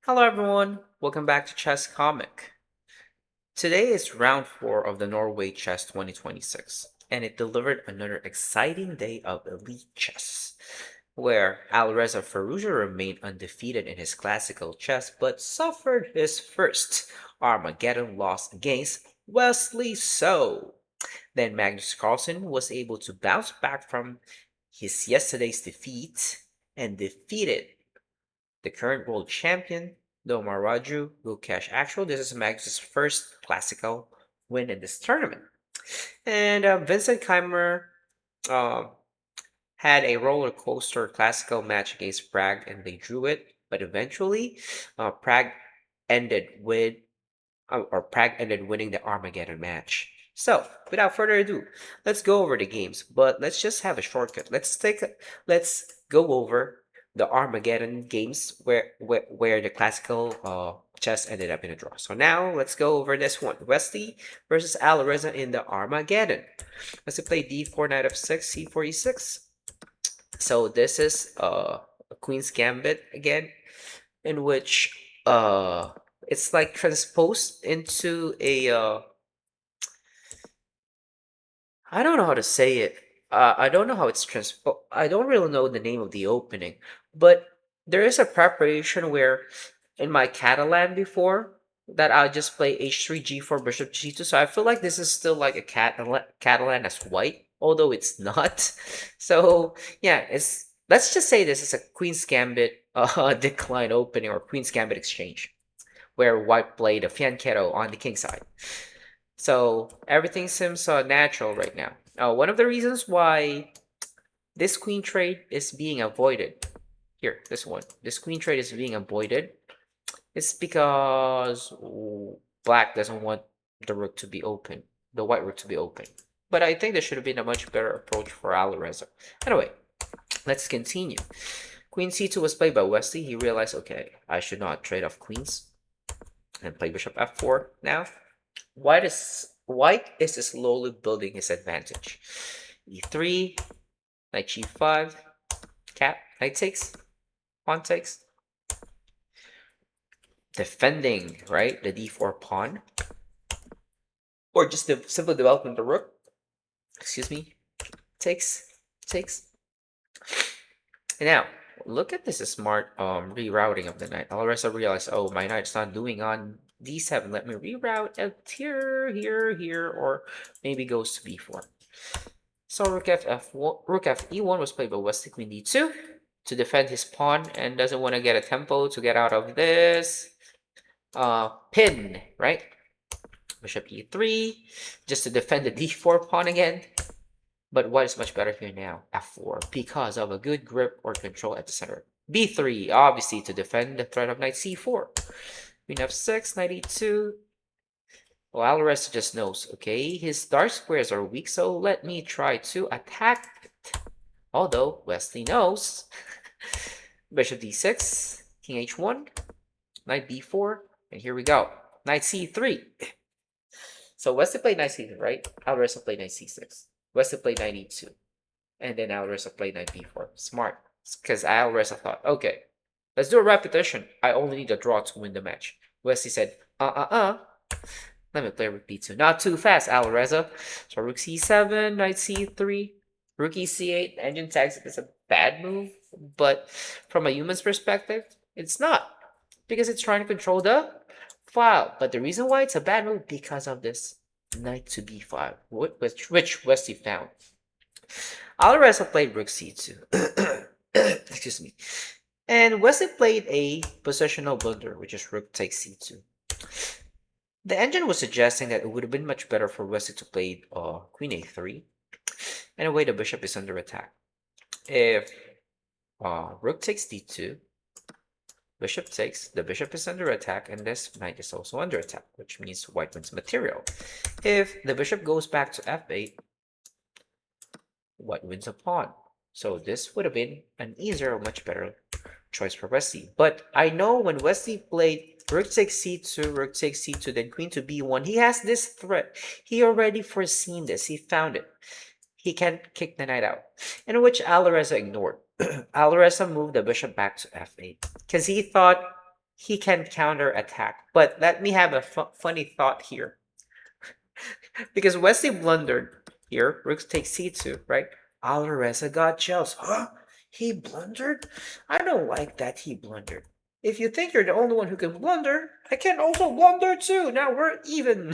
Hello everyone, welcome back to Chess Comic. Today is round 4 of the Norway Chess 2026, and it delivered another exciting day of elite chess, where Alireza Firouzja remained undefeated in his classical chess but suffered his first Armageddon loss against Wesley So. Then Magnus Carlsen was able to bounce back from his yesterday's defeat and defeated the current world champion, Dommaraju Gukesh. Actually, this is Magnus' first classical win in this tournament. And Vincent Keymer uh, had a roller coaster classical match against Pragg, and they drew it. But eventually, Pragg ended with Pragg ended winning the Armageddon match. So, without further ado, let's go over the games. But let's just have a shortcut. Let's go over the Armageddon games where the classical chess ended up in a draw. So now let's go over this one. Wesley versus Alireza in the Armageddon. Let's play d4 knight f6 c4 e6. So this is a Queen's Gambit again, in which it's like transposed into a I don't know how to say it. I don't know how it's transpo. I don't really know the name of the opening, but there is a preparation where in my Catalan before that I'll just play h3 g4 bishop g2. So I feel like this is still like a Catalan as white, although it's not. So yeah, it's let's just say this is a Queen's Gambit decline opening or Queen's Gambit exchange where white played a fianchetto on the king side. So everything seems natural right now. One of the reasons why this queen trade is being avoided here, this queen trade is being avoided. It's because black doesn't want the rook to be open, the white rook to be open. But I think there should have been a much better approach for Alireza. Anyway, let's continue. Queen c2 was played by Wesley. He realized, okay, I should not trade off queens and play bishop f4 now. White is slowly building his advantage. e3, knight g5, cap, knight takes, pawn takes. Defending, right? The d4 pawn. Or just the simple development of the rook. Excuse me. Takes. And now, look at this smart rerouting of the knight. Alireza realized, oh, my knight's not doing on d7. Let me reroute out here, or maybe goes to b4. So rook f e1 was played by Wesley, queen d2 to defend his pawn and doesn't want to get a tempo to get out of this pin, right? Bishop e3 just to defend the d4 pawn again. But what is much better here now? f4 because of a good grip or control at the center. b3 obviously to defend the threat of knight c4. Queen f6, knight e2. Well, Alireza just knows, okay, his dark squares are weak, so let me try to attack it. Although, Wesley knows. Bishop d6, king h1, knight b4, and here we go. Knight c3. So Wesley played knight c3, right? Alireza played knight c6. Wesley played knight e2. And then Alireza played knight b4. Smart. Because Alireza thought, okay, let's do a repetition. I only need a draw to win the match. Wesley said, let me play rook b2. Not too fast, Alireza. So rook c7, knight c3, rook e8. Engine tags it as a bad move, but from a human's perspective, it's not. Because it's trying to control the file. But the reason why it's a bad move because of this knight to b5, which Wesley found. Alireza played rook c2. Excuse me. And Wesley played a positional blunder, which is rook takes c2. The engine was suggesting that it would have been much better for Wesley to play queen a3. Anyway, the bishop is under attack. If rook takes d2, bishop takes, the bishop is under attack, and this knight is also under attack, which means white wins material. If the bishop goes back to f8, white wins a pawn. So this would have been an easier, much better choice for Wesley. But I know when Wesley played rook takes c2, rook takes c2, then queen to b1, he has this threat. He already foreseen this. He found it. He can't kick the knight out. In which Alireza ignored. Alireza moved the bishop back to f8 because he thought he can counter attack. But let me have a funny thought here. Because Wesley blundered here. Rook takes c2, right? Alireza got jealous. Huh? He blundered? I don't like that he blundered. If you think you're the only one who can blunder, I can also blunder too. Now we're even.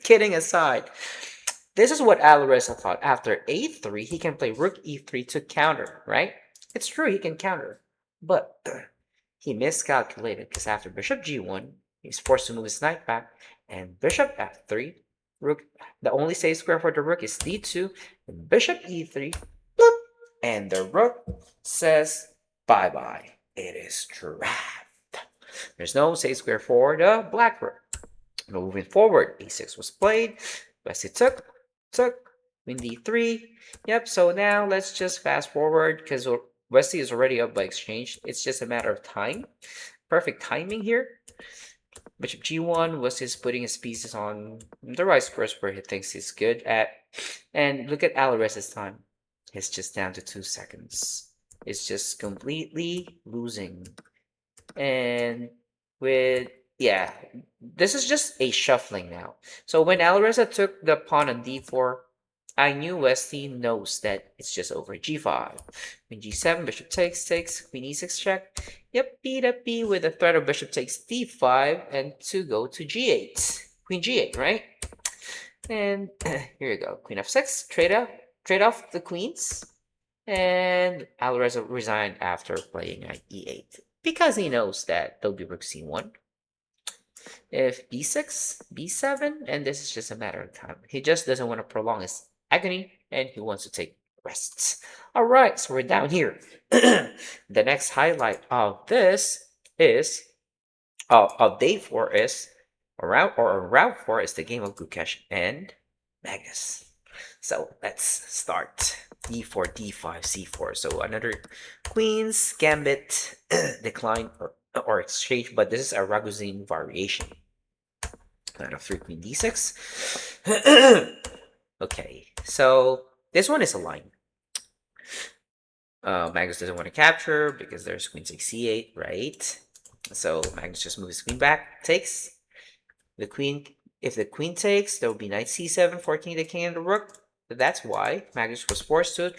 Kidding aside, this is what Alireza thought. After a3, he can play rook e3 to counter, right? It's true, he can counter. But he miscalculated because after bishop g1, he's forced to move his knight back, and bishop f3, rook, the only safe square for the rook is d2, and bishop e3, bloop, and the rook says bye-bye. It is trapped. There's no safe square for the black rook. Moving forward, a6 was played, Wesley took, queen d3. Yep, so now let's just fast forward because Wesley is already up by exchange. It's just a matter of time. Perfect timing here. Bishop g1, Wesley's putting his pieces on the right squares where he thinks he's good at. And look at Alireza's time. It's just down to 2 seconds. It's just completely losing. And with, yeah, this is just a shuffling now. So when Alireza took the pawn on d4, I knew Wesley knows that it's just over. g5, queen g7, bishop takes, queen e6 check. Yep, beat up b with the threat of bishop takes d5 and to go to g8. Queen g8, right? And here you go. Queen f6, trade off the queens. And Alireza resigned after playing knight e8 because he knows that there'll be rook c1. If b6, b7, and this is just a matter of time. He just doesn't want to prolong his agony, and he wants to take rests. All right, so we're down here. The next highlight of this is, of day 4 is, round 4 is the game of Gukesh and Magnus. So let's start. d4, d5, c4. So another queen's gambit decline or exchange, but this is a Ragozin variation. Knight of 3, queen d6. Okay, so this one is a line. Magnus doesn't want to capture because there's queen 6 c8, right? So Magnus just moves his queen back, takes. The queen, if the queen takes, there will be knight c7, forking the king and the rook. That's why Magnus was forced to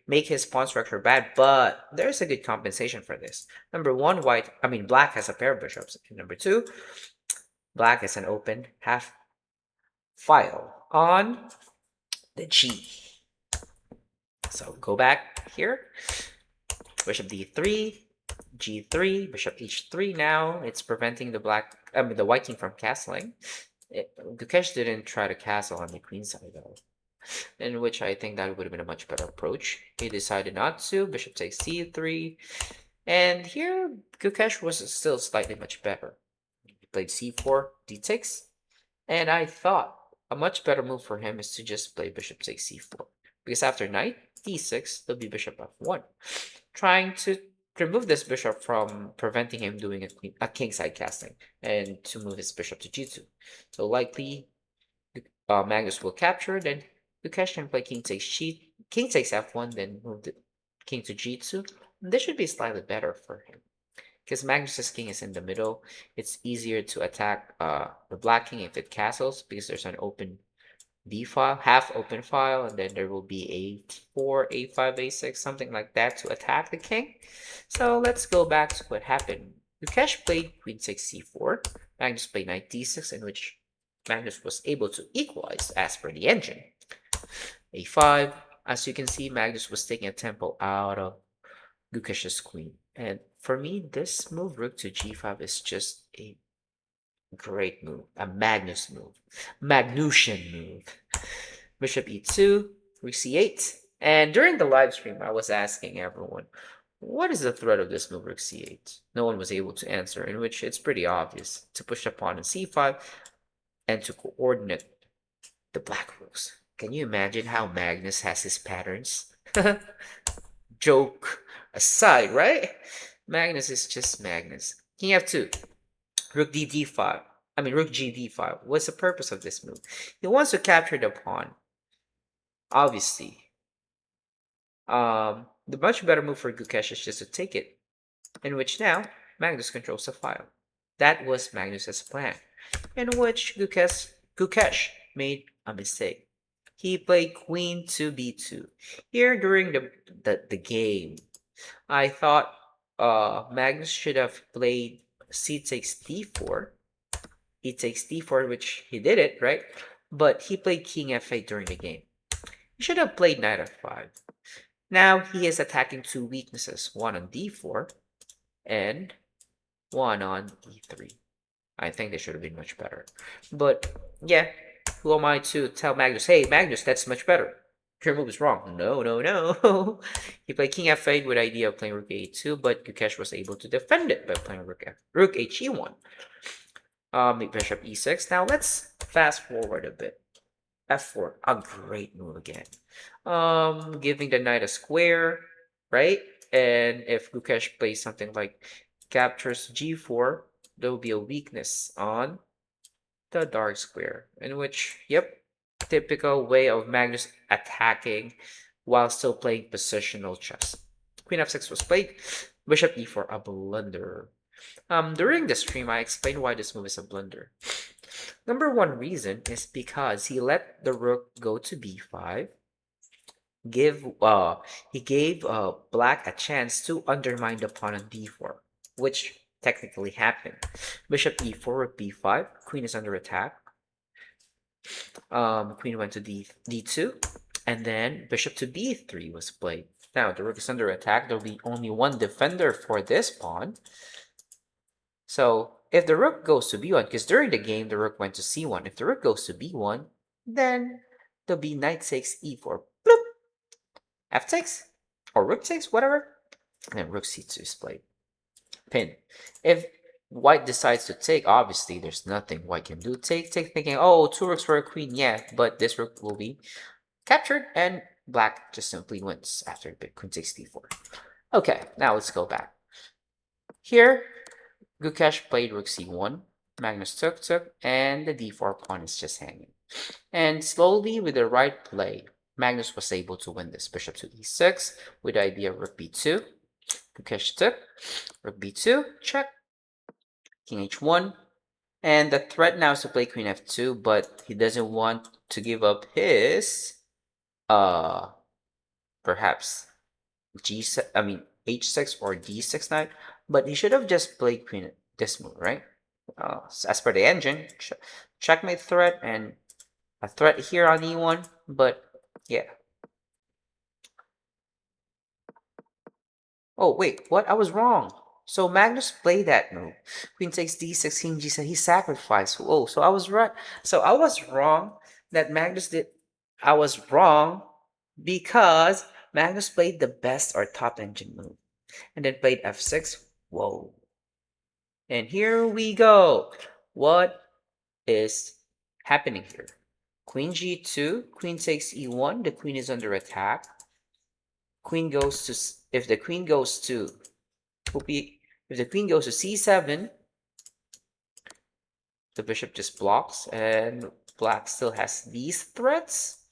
make his pawn structure bad, but there's a good compensation for this. Number one, black has a pair of bishops. And number two, black has an open half file on the G. So go back here, bishop d3, g3, bishop h3 now. It's preventing the white king from castling. Gukesh didn't try to castle on the queen side though, in which I think that would have been a much better approach. He decided not to. Bishop takes c3. And here, Gukesh was still slightly much better. He played c4, d6. And I thought a much better move for him is to just play bishop takes c4. Because after knight d6, there'll be bishop f1. Trying to remove this bishop from preventing him doing a kingside casting. And to move his bishop to g2. So likely, Magnus will capture, then Gukesh can play king takes f1, then move the king to g2. And this should be slightly better for him. Because Magnus's king is in the middle, it's easier to attack the black king if it castles, because there's an open b file, half open file, and then there will be a4, a5, a6, something like that to attack the king. So let's go back to what happened. Gukesh played queen 6 c4, Magnus played knight d6, in which Magnus was able to equalize as per the engine. a5, as you can see, Magnus was taking a tempo out of Gukesh's queen. And for me, this move, rook to g5, is just a great move. A Magnus move. Magnusian move. Bishop e2, rook c8. And during the live stream, I was asking everyone, what is the threat of this move, rook c8? No one was able to answer, in which it's pretty obvious. To push the pawn in c5 and to coordinate the black rooks. Can you imagine how Magnus has his patterns? Joke aside, right? Magnus is just Magnus. King f2, rook d5. Rook g5. What's the purpose of this move? He wants to capture the pawn. Obviously. The much better move for Gukesh is just to take it. In which now, Magnus controls the file. That was Magnus's plan, in which Gukesh made a mistake. He played queen to b2. Here during the game, I thought Magnus should have played c takes d4, e takes d4, which he did it, right? But he played king f8 during the game. He should have played knight f5. Now he is attacking two weaknesses, one on d4 and one on e3. I think they should have been much better. But yeah, who am I to tell Magnus, hey, Magnus, that's much better. Your move is wrong. No, no, no. He played king f8 with the idea of playing rook a2, but Gukesh was able to defend it by playing rook he1. Bishop e6. Now let's fast forward a bit. f4, a great move again. Giving the knight a square, right? And if Gukesh plays something like captures g4, there will be a weakness on the dark square, in which, yep, typical way of Magnus attacking while still playing positional chess. Queen f6 was played, bishop e4, a blunder. During the stream, I explained why this move is a blunder. Number one reason is because he let the rook go to b5. He gave black a chance to undermine the pawn on d4, which technically happened. Bishop e4, rook b5, queen is under attack. Queen went to d2, and then bishop to b3 was played. Now the rook is under attack. There'll be only one defender for this pawn. So if the rook goes to b1, because during the game the rook went to c1. If the rook goes to b1, then there'll be knight takes e4. Bloop! f6 or rook takes, whatever. And then rook c2 is played. Pin. If white decides to take, obviously there's nothing white can do. Take, thinking, oh, two rooks for a queen, yeah, but this rook will be captured, and black just simply wins after queen takes d4. Okay, now let's go back. Here, Gukesh played rook c1, Magnus took, and the d4 pawn is just hanging. And slowly, with the right play, Magnus was able to win this. Bishop to e6 with the idea of rook b2. Gukesh took, rook b2, check, king h1. And the threat now is to play queen f2, but he doesn't want to give up his, perhaps h6 or d6 knight, but he should have just played queen this move, right? As per the engine, checkmate threat and a threat here on e1, but yeah. Oh, wait, what? I was wrong. So Magnus played that move. Queen takes d6, king g7. He sacrificed. Oh, so I was right. So I was wrong that Magnus did. I was wrong because Magnus played the best or top engine move. And then played f6. Whoa. And here we go. What is happening here? Queen g2, queen takes e1. The queen is under attack. Queen goes to, if the queen goes to c7, the bishop just blocks, and black still has these threats.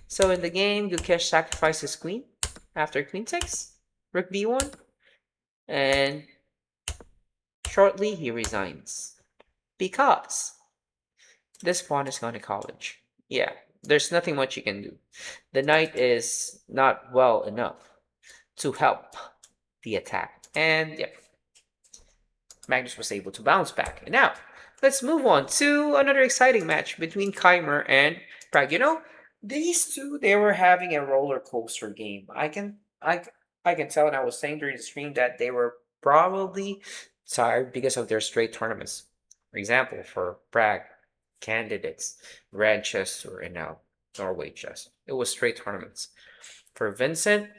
So in the game, Gukesh sacrifices queen after queen takes, rook b1, and shortly he resigns because this pawn is going to college. Yeah, there's nothing much you can do. The knight is not well enough to help the attack. And yeah, Magnus was able to bounce back. And now, let's move on to another exciting match between Keymer and Pragg. You know, these two, they were having a roller coaster game. I can tell, and I was saying during the stream that they were probably tired because of their straight tournaments. For example, for Pragg, candidates, Grand Chess Tour, and now Norway Chess. It was straight tournaments. For Vincent,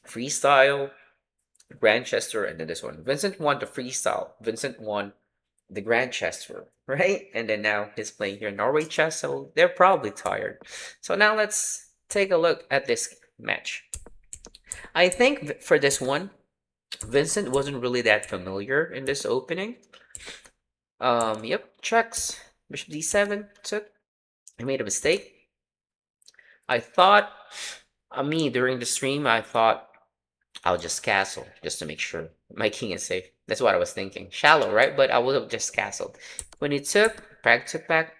freestyle, Grand Chess Tour, and then this one. Vincent won the freestyle. Vincent won the Grand Chess Tour, right? And then now he's playing here in Norway Chess, so they're probably tired. So now let's take a look at this match. I think for this one, Vincent wasn't really that familiar in this opening. Yep, checks. Bishop d7 took. I made a mistake. I thought, during the stream, I thought I'll just castle just to make sure my king is safe. That's what I was thinking. Shallow, right? But I would have just castled. When he took, Pragg took back.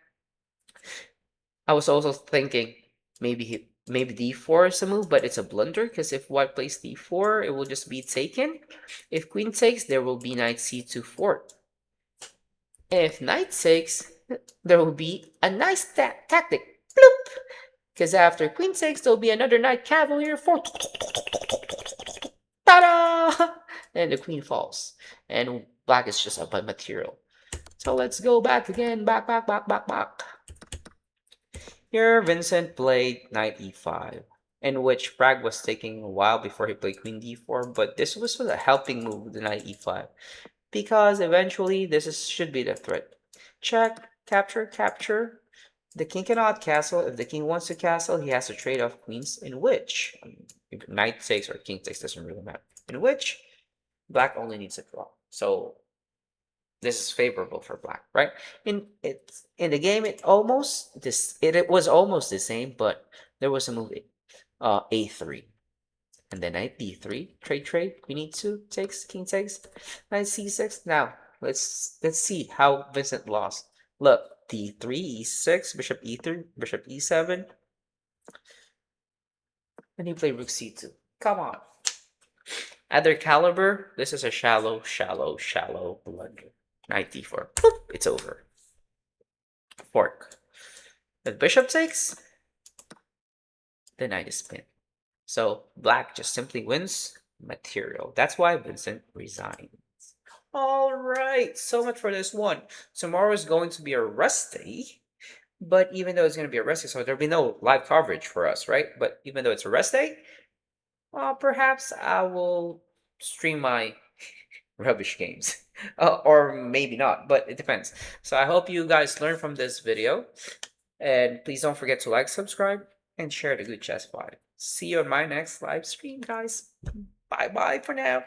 I was also thinking maybe d4 is a move, but it's a blunder because if white plays d4, it will just be taken. If queen takes, there will be knight c2 fort. If knight takes, there will be a nice tactic. Bloop! Because after queen takes, there'll be another knight cavalier fort. Ta-da! And the queen falls. And black is just up on material. So let's go back again. Back. Here, Vincent played knight e5, in which Pragg was taking a while before he played queen d4, but this was a helping move with the knight e5, because eventually should be the threat. Check, capture. The king cannot castle. If the king wants to castle, he has to trade off queens, in which if knight takes or king takes doesn't really matter. In which black only needs a draw. So this is favorable for black, right? In the game, it was almost the same, but there was a move a3, and then knight d3, trade. Queen e2 takes, king takes, knight c6. Now let's see how Vincent lost. Look, d3, e6, bishop e3, bishop e7, and he played rook c2. Come on. At their caliber, this is a shallow blunder. Knight d4. Boop, it's over. Fork. The bishop takes, the knight is pinned. So black just simply wins material. That's why Vincent resigns. All right, so much for this one. Tomorrow is going to be a rest day. But even though it's going to be a rest day, so there'll be no live coverage for us, right? But even though it's a rest day, well, perhaps I will stream my rubbish games. Or maybe not, but it depends. So I hope you guys learned from this video. And please don't forget to like, subscribe, and share the good chess vibe. See you on my next live stream, guys. Bye-bye for now.